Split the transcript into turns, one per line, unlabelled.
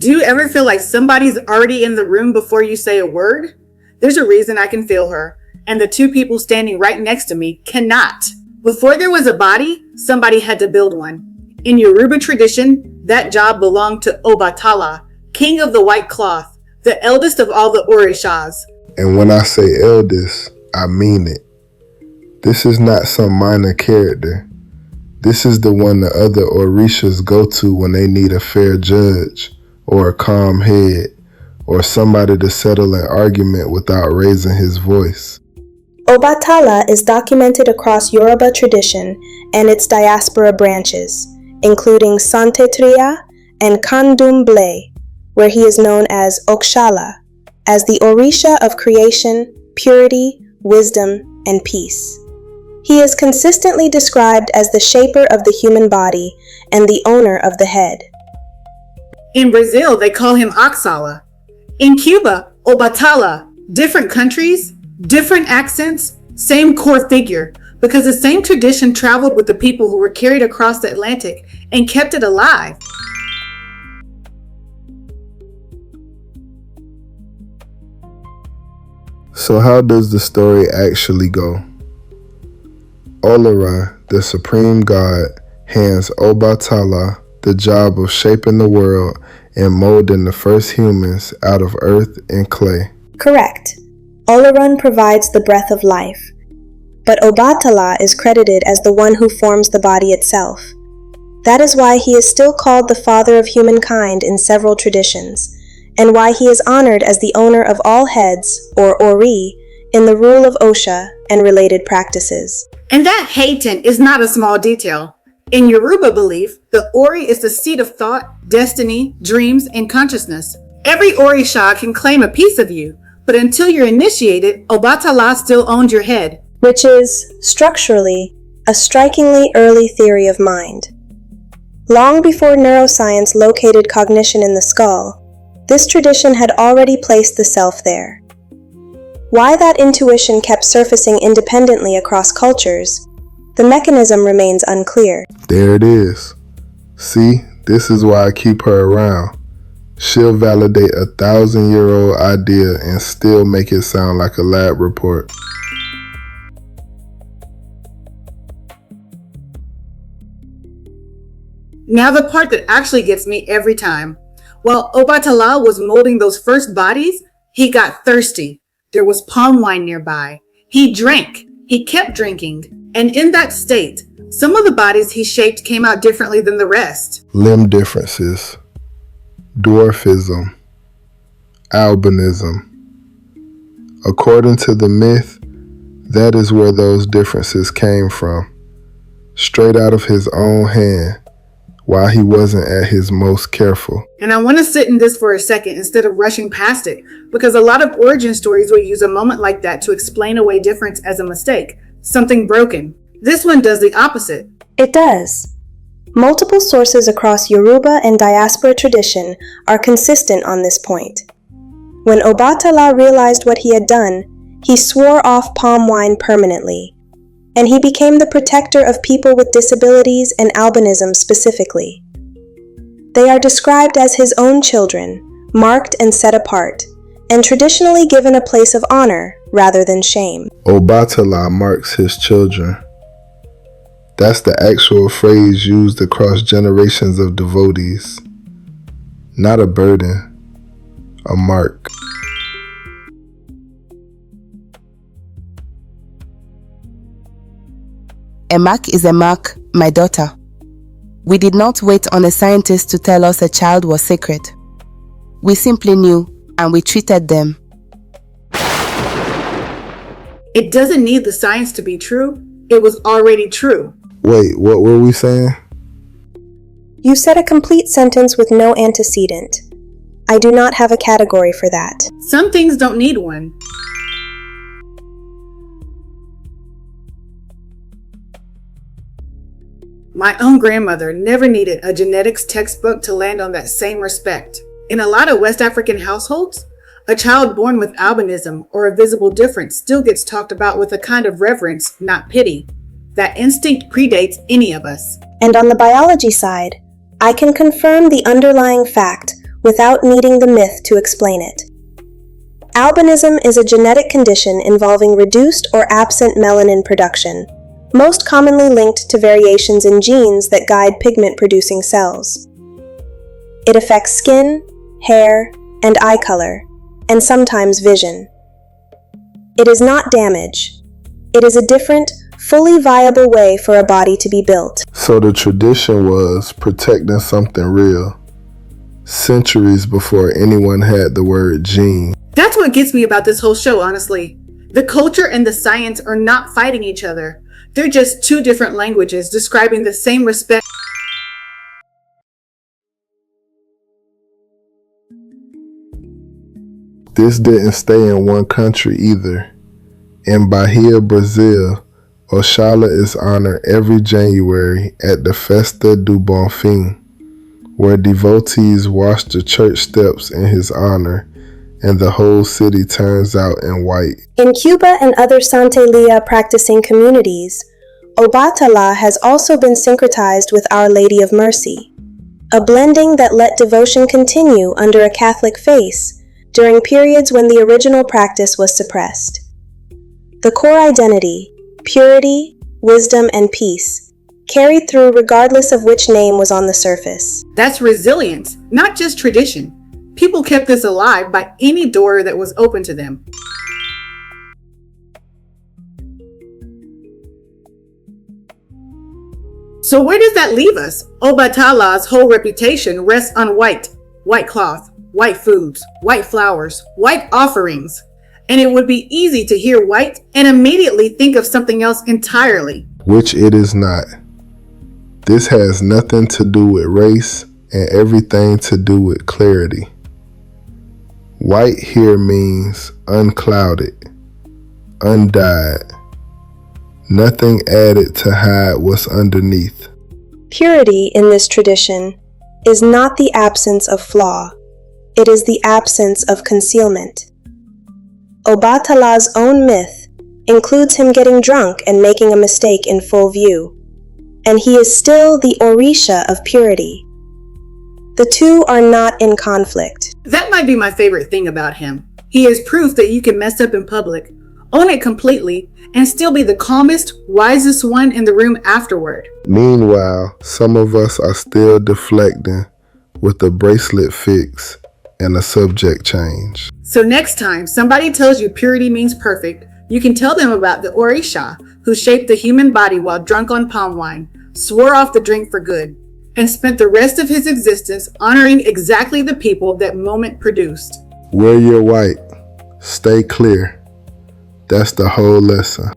Do you ever feel like somebody's already in the room before you say a word? There's a reason I can feel her, and the two people standing right next to me cannot. Before there was a body, somebody had to build one. In Yoruba tradition, that job belonged to Obatala, king of the white cloth, the eldest of all the Orishas.
And when I say eldest, I mean it. This is not some minor character. This is the one the other Orishas go to when they need a fair judge, or a calm head, or somebody to settle an argument without raising his voice.
Obatala is documented across Yoruba tradition and its diaspora branches, including Santetria and Kandumble, where he is known as Oxala, as the Orisha of creation, purity, wisdom, and peace. He is consistently described as the shaper of the human body and the owner of the head.
In Brazil, they call him Oxala. In Cuba, Obatala. Different countries, different accents, same core figure, because the same tradition traveled with the people who were carried across the Atlantic and kept it alive.
So how does the story actually go? Olara, the supreme god, hands Obatala the job of shaping the world and molding the first humans out of earth and clay.
Correct. Olaran provides the breath of life, but Obatala is credited as the one who forms the body itself. That is why he is still called the father of humankind in several traditions, and why he is honored as the owner of all heads, or Ori, in the rule of Osha and related practices.
And that Hayten is not a small detail. In Yoruba belief, the Ori is the seat of thought, destiny, dreams, and consciousness. Every Orisha can claim a piece of you, but until you're initiated, Obatala still owns your head.
Which is, structurally, a strikingly early theory of mind. Long before neuroscience located cognition in the skull, this tradition had already placed the self there. Why that intuition kept surfacing independently across cultures, the mechanism remains unclear.
There it is. See, this is why I keep her around. She'll validate a 1,000-year-old idea and still make it sound like a lab report.
Now the part that actually gets me every time. While Obatala was molding those first bodies, he got thirsty. There was palm wine nearby. He drank. He kept drinking. And in that state, some of the bodies he shaped came out differently than the rest.
Limb differences, dwarfism, albinism. According to the myth, that is where those differences came from, straight out of his own hand, while he wasn't at his most careful.
And I want to sit in this for a second instead of rushing past it, because a lot of origin stories will use a moment like that to explain away difference as a mistake, something broken. This one does the opposite.
It does. Multiple sources across Yoruba and diaspora tradition are consistent on this point. When Obatala realized what he had done, he swore off palm wine permanently, and he became the protector of people with disabilities and albinism specifically. They are described as his own children, marked and set apart, and traditionally given a place of honor rather than shame.
Obatala marks his children. That's the actual phrase used across generations of devotees. Not a burden, a mark.
A mark is a mark, my daughter. We did not wait on a scientist to tell us a child was sacred. We simply knew, and we treated them.
It doesn't need the science to be true. It was already true.
Wait, what were we saying?
You said a complete sentence with no antecedent. I do not have a category for that.
Some things don't need one. My own grandmother never needed a genetics textbook to land on that same respect. In a lot of West African households, a child born with albinism or a visible difference still gets talked about with a kind of reverence, not pity. That instinct predates any of us.
And on the biology side, I can confirm the underlying fact without needing the myth to explain it. Albinism is a genetic condition involving reduced or absent melanin production, most commonly linked to variations in genes that guide pigment-producing cells. It affects skin, hair, and eye color, and sometimes vision. It is not damage. It is a different, fully viable way for a body to be built.
So the tradition was protecting something real, centuries before anyone had the word gene.
That's what gets me about this whole show, honestly. The culture and the science are not fighting each other. They're just two different languages describing the same respect.
This didn't stay in one country either. In Bahia, Brazil, Oxala is honored every January at the Festa do Bonfim, where devotees wash the church steps in his honor, and the whole city turns out in white.
In Cuba and other Santeria practicing communities, Obatala has also been syncretized with Our Lady of Mercy, a blending that let devotion continue under a Catholic face during periods when the original practice was suppressed. The core identity, purity, wisdom, and peace, carried through regardless of which name was on the surface.
That's resilience, not just tradition. People kept this alive by any door that was open to them. So where does that leave us? Obatala's whole reputation rests on white cloth, white foods, white flowers, white offerings. And it would be easy to hear white and immediately think of something else entirely.
Which it is not. This has nothing to do with race and everything to do with clarity. White here means unclouded, undyed, nothing added to hide what's underneath.
Purity in this tradition is not the absence of flaw, it is the absence of concealment. Obatala's own myth includes him getting drunk and making a mistake in full view, and he is still the Orisha of purity. The two are not in conflict.
That might be my favorite thing about him. He is proof that you can mess up in public, own it completely, and still be the calmest, wisest one in the room afterward.
Meanwhile, some of us are still deflecting with a bracelet fix and a subject change.
So next time somebody tells you purity means perfect, you can tell them about the Orisha who shaped the human body while drunk on palm wine, swore off the drink for good, and spent the rest of his existence honoring exactly the people that moment produced.
Wear your white. Stay clear. That's the whole lesson.